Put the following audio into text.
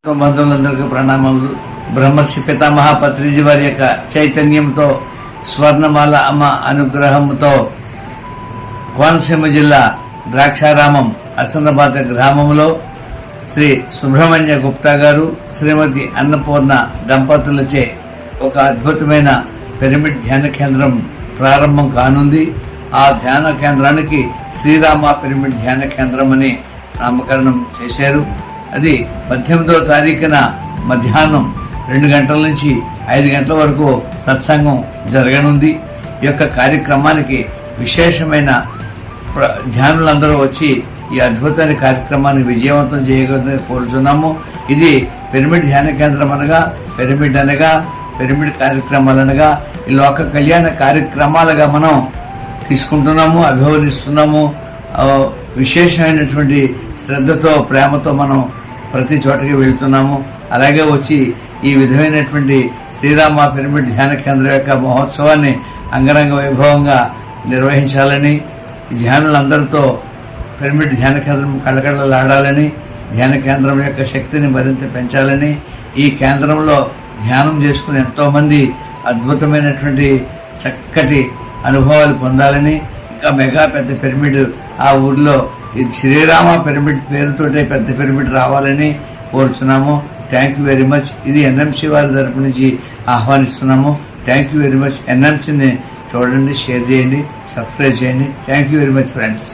బంధువులందరికీ ప్రణామములు. బ్రహ్మర్షి పితామహ పత్రిజీ వారి యొక్క చైతన్యంతో స్వర్ణమాల అమ్మ అనుగ్రహంతో కోనసీమ జిల్లా ద్రాక్షారామం అసన్నబాత గ్రామంలో శ్రీ సుబ్రహ్మణ్య గుప్తా గారు శ్రీమతి అన్నపూర్ణ దంపతులచే ఒక అద్భుతమైన పిరమిడ్ ధ్యాన కేంద్రం ప్రారంభం కానుంది. ఆ ధ్యాన కేంద్రానికి శ్రీరామ పిరమిడ్ ధ్యాన కేంద్రం అని నామకరణం చేశారు. అది 18వ తారీఖున మధ్యాహ్నం 2 గంటల నుంచి 5 గంటల వరకు సత్సంగం జరగనుంది. ఈ యొక్క కార్యక్రమానికి విశేషమైన ధ్యానులందరూ వచ్చి ఈ అద్భుతమైన కార్యక్రమాన్ని విజయవంతం చేయగలని కోరుచున్నాము. ఇది పిరమిడ్ ధ్యాన కేంద్రం అనగా పిరమిడ్ కార్యక్రమాలనగా ఈ లోక కళ్యాణ కార్యక్రమాలుగా మనం తీసుకుంటున్నాము, అభివర్ణిస్తున్నాము. విశేషమైనటువంటి శ్రద్ధతో ప్రేమతో మనం ప్రతి చోటకి వెళ్తున్నాము. అలాగే వచ్చి ఈ విధమైనటువంటి శ్రీరామ పిరమిడ్ ధ్యాన కేంద్రం యొక్క మహోత్సవాన్ని అంగరంగ వైభవంగా నిర్వహించాలని, ధ్యానులందరితో పిరమిడ్ ధ్యాన కేంద్రం కళకళలాడాలని, ధ్యాన కేంద్రం యొక్క శక్తిని మరింత పెంచాలని, ఈ కేంద్రంలో ధ్యానం చేసుకుని ఎంతో మంది అద్భుతమైనటువంటి చక్కటి అనుభవాలు పొందాలని, ఇంకా మెగా పెద్ద పిరమిడ్ ఆ ఊర్లో ఇది శ్రీరామ పిరమిడ్ పేరుతోటే పెద్ద పిరమిడ్ రావాలని కోరుచున్నాము. Thank you very much. ఇది ఎన్ఎంసీ వారి తరపు నుంచి ఆహ్వానిస్తున్నాము. Thank you very much. ఎన్ఎంసీని చూడండి, షేర్ చేయండి, సబ్స్క్రైబ్ చేయండి. Thank you very much friends.